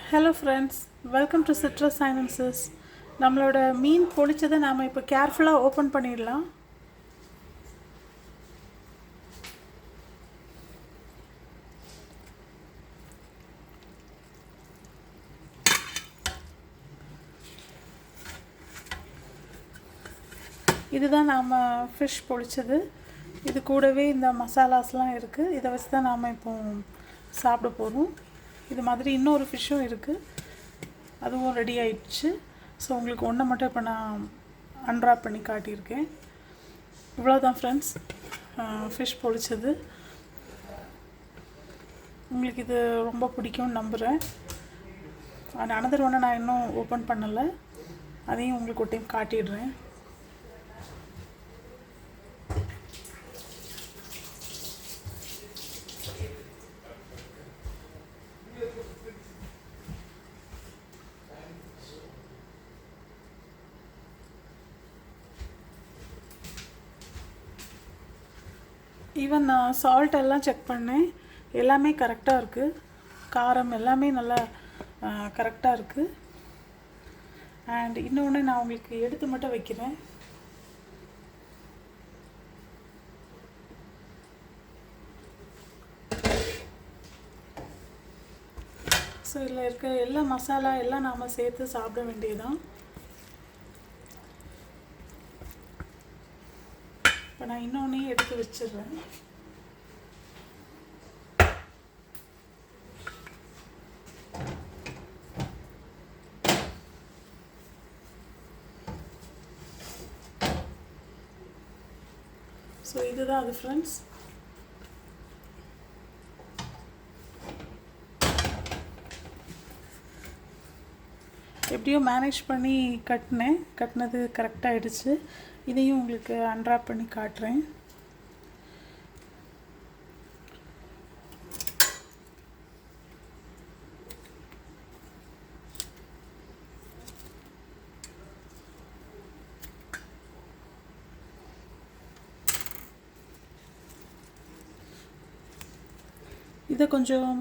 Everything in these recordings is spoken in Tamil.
Hello friends, welcome to Citrus Sciences. நம்மளோட மீன் பொளிச்சதை நாம இப்போ கேர்ஃபுல்லா ஓபன் பண்ணிடலாம். இதுதான் நாம ஃபிஷ் பொளிச்சது. இது கூடவே இந்த மசாலாஸ்லாம் இருக்கு. இத வச்சு தான் நாம இப்போ சாப்பிட போறோம். இது மாதிரி இன்னொரு ஃபிஷ்ஷும் இருக்கு. அதுவும் ரெடி ஆயிடுச்சு. ஸோ உங்களுக்கு ஒன்றை மட்டும் இப்போ நான் அன்ராப் பண்ணி காட்டியிருக்கேன். இவ்வளோதான் ஃப்ரெண்ட்ஸ், ஃபிஷ் பொளிச்சது. உங்களுக்கு இது ரொம்ப பிடிக்கும்னு நம்புகிறேன். அண்ட் அனதர் ஒன்று நான் இன்னும் ஓப்பன் பண்ணலை, அதையும் உங்களுக்கு ஒரு டைம் காட்டிடுறேன். ஈவன் நான் சால்ட் எல்லாம் செக் பண்ணேன், எல்லாமே கரெக்டாக இருக்குது. காரம் எல்லாமே நல்லா கரெக்டாக இருக்குது. அண்ட் இன்னொன்று நான் உங்களுக்கு எடுத்து மட்டும் வைக்கிறேன். ஸோ இதில் இருக்க எல்லா மசாலா எல்லாம் நாம் சேர்த்து சாப்பிட வேண்டியதுதான். இப்போ நான் இன்னொன்னையும் எடுத்து வச்சிடுறேன். ஸோ இதுதான் அது ஃப்ரெண்ட்ஸ். எப்படியோ மேனேஜ் பண்ணி கட்டினது கரெக்டாகிடுச்சு. இதையும் உங்களுக்கு அன்ராப் பண்ணி காட்டுறேன். இதை கொஞ்சம்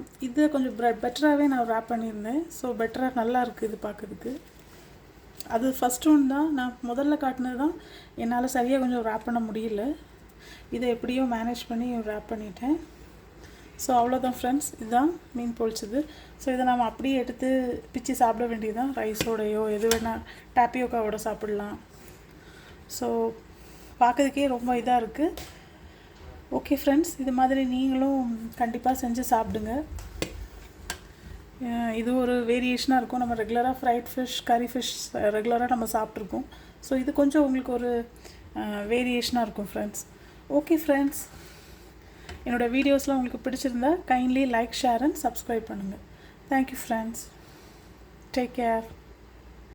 பெட்டராகவே நான் ரேப் பண்ணியிருந்தேன். ஸோ பெட்டராக நல்லா இருக்குது இது பார்க்குறதுக்கு. அது ஃபஸ்ட் ஒன் தான், நான் முதல்ல காட்டினது தான் என்னால் சரியாக கொஞ்சம் ரேப் பண்ண முடியல. இதை எப்படியோ மேனேஜ் பண்ணி ரேப் பண்ணிட்டேன். ஸோ அவ்வளோதான் ஃப்ரெண்ட்ஸ், இதுதான் மீன் பொளிச்சது. ஸோ இதை நம்ம அப்படியே எடுத்து பிச்சு சாப்பிட வேண்டியதுதான். ரைஸோடையோ எது வேணால், டாப்பியோக்காவோட சாப்பிட்லாம். ஸோ பார்க்குறதுக்கே ரொம்ப இதாக இருக்குது. ஓகே ஃப்ரெண்ட்ஸ், இது மாதிரி நீங்களும் கண்டிப்பாக செஞ்சு சாப்பிடுங்க. இது ஒரு வேரியேஷனாக இருக்கும். நம்ம ரெகுலராக ஃப்ரைட் ஃபிஷ், கறி ஃபிஷ் ரெகுலராக நம்ம சாப்பிட்ருக்கோம். ஸோ இது கொஞ்சம் உங்களுக்கு ஒரு வேரியேஷனாக இருக்கும் ஃப்ரெண்ட்ஸ். ஓகே ஃப்ரெண்ட்ஸ், என்னோடய வீடியோஸ்லாம் உங்களுக்கு பிடிச்சிருந்தா kindly like, share and subscribe பண்ணுங்கள். Thank you friends. Take care.